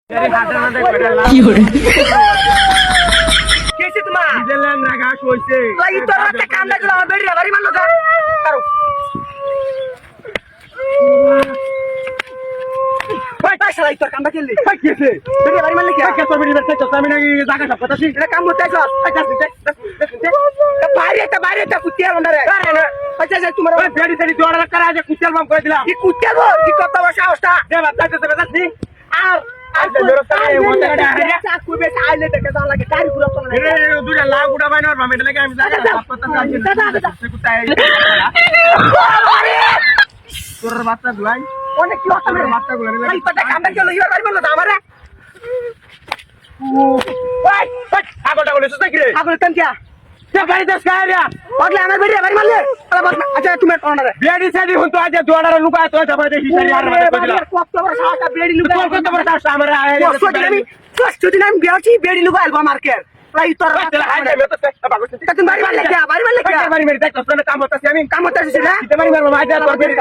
কি hore কেসে তোমার দিলেন না ঘাস হইছে এই তোর একটা কাম লাগলো আমার বেড়ি বাড়ি মারলো যা কারো ওই পয়সা লাই তোর কামটা খেললি কই কেছে বেড়ি বাড়ি মারলি কি কে তোর বিড়ি বেচতে তো আমি নাকি জায়গা সব কথা এটা কাম হতে আছো বাইরে একটা কুত্তিয়া বন্ডারে আরে না আচ্ছা আচ্ছা তোমার ওই বেড়ি তেড়ি দৌড়া করা আছে কুচল বাম করে দিলাম কি কুত্তিয়া গো কি কত বড় সাহসটা দে বাচ্চা তো বেজাছি আর আচ্ছা মেরে সামনে ওই জায়গাটা হারিয়া চাকু বেশ আইলে দেখে দাও লাগে গাড়ি পুরো তো না রে দুটা লাখ উড়া বাইনর বামে লাগে আমি জায়গা সব কথা জানি কুতাই তোর বাচ্চা দুলাই অনেক কি কথা তোর বাচ্চা গুলো এই পাটা কামটা খেলো ইবার বাড়ি মারলো আমারে ওই ওই আগটা বলে সুতা কি রে আগলে কাম কিয়া তে গাড়ি দেশ কারিয়া পাগলে আমার বেড়ি বাড়ি মারলে আচ্ছা তুমি কোনটা বেড়ি সেদি হুন তো আজ দৌড়া লুকা তো যাবা দেখি সারি আর মাঝে কইলা কত বড় সাহসটা বেড়ি লুকা তোর কত বড় সাহস আমার আয় যদি আমি বেড়ি বেড়ি লুকা আলবা মার্কেট প্রায় তোর তুমি বাড়ি মারলে কে বাড়ি মারলে কে বাড়ি মেরে দেখ তোর কাম হতাছে আমি কাম হতে আসিস না দিতে পারি মারবা মাঝে তোর বেড়ি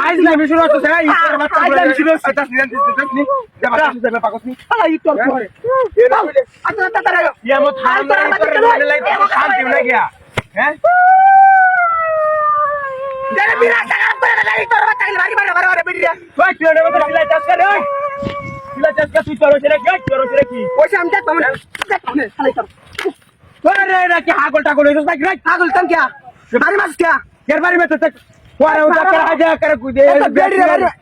আইজ না মিশুর তো সেই তোর বাচ্চা আইজ না মিশুর আছে। আচ্ছা নিন দিস যাবা যাবা পাকসনি এই তোর ঘরে আচ্ছা তাড়াতাড়ি আয় ইয়া মত হার নাই তোর লাগে তো শান্তি না গিয়া হ্যাঁ যারা বিরা টাকা করে গাড়ি তোর বাচ্চা বাড়ি মারে বারে বেড়ি ওই তুই এর মধ্যে খিলা চাষ করে ওই খিলা চাষ কা তুই তোর ছেলে কি পয়সা আমি দেখ পাবো না খালি তোর ওরে রে কি হাগল টাগল হইছ না গ্রাই পাগল কাম কিয়া বাড়ি মারছিস কিয়া কের বাড়ি মে তো ওরে ওটা করে আজা করে কুদে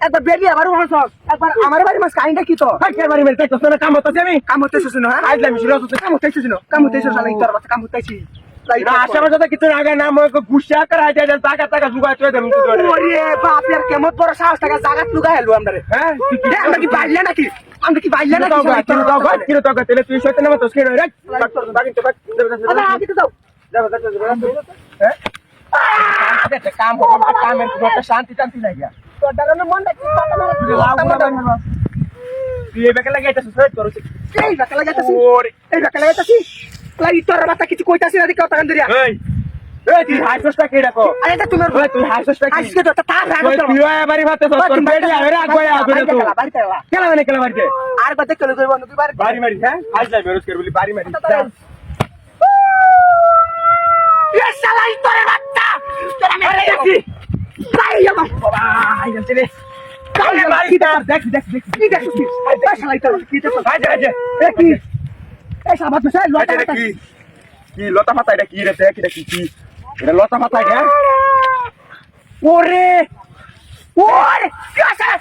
একটা বেড়ি আবার মারছ একবার আমার বাড়ি মাছ কাহিনীটা কি তো কের বাড়ি মে তো তোর কাম হতাছে আমি কাম হতে শুনো হ্যাঁ আইজ না মিশুর তো কাম হতে শুনো কাম হতে শুনো লাগি তোর বাচ্চা কাম হতেছি না আশা মতো কিছু আগে না মই গুসা করে আজা টাকা টাকা জুগাই তো দেম তো ওরে বাপ এর কেমন বড় সাহস টাকা জায়গা লুকা হেলবো আমরা হ্যাঁ আমরা কি বাইলে নাকি আমরা কি বাইলে নাকি কিলো তো তেলে তুই সত্যি না তো স্কেড রে বাকি তো আরে আগে তো দাও হ্যাঁ আচ্ছা কাম কামের একটা শান্তি শান্তি লাগে তোর দাঁড়ানো মন দেখি পাতা মারা তুই এই বেকে লাগে এটা সুসাইড করছিস এই বাকা লাগাইতাছি ওরে এই বাকা লাগাইতাছি লাগি তোর বাতা কিছু কইতাছি না দেখো টাকা ধরিয়া এই এই তুই হাইসটা কি রাখো আরে এটা তুমি ওই তুই হাইসটা কি আজকে তো তার রাগ ওই তুই বাড়ি ভাতে তোর বেড়ি আরে আগোয়া আদরে তো বাড়ি তেলা কেলা মানে কেলা মারতে আর বাদে কেলো করব না দুবার বাড়ি মারি হ্যাঁ আজ যাই বেরোজ করে বলি বাড়ি মারি এ শালাই তোর বাচ্চা তোর আমি দেখি তাই যাবা বাবা আই যাচ্ছে রে কালে মারি দেখ দেখ দেখ কি দেখছিস এই শালাই তোর কি দেখছিস আজ আজ এ কি এই সাবাত মেশাই লতা এটা কি কি লতা পাতা এটা কি রে দেখ এটা কি কি এটা লতা পাতা এটা ওরে ওরে কি শালা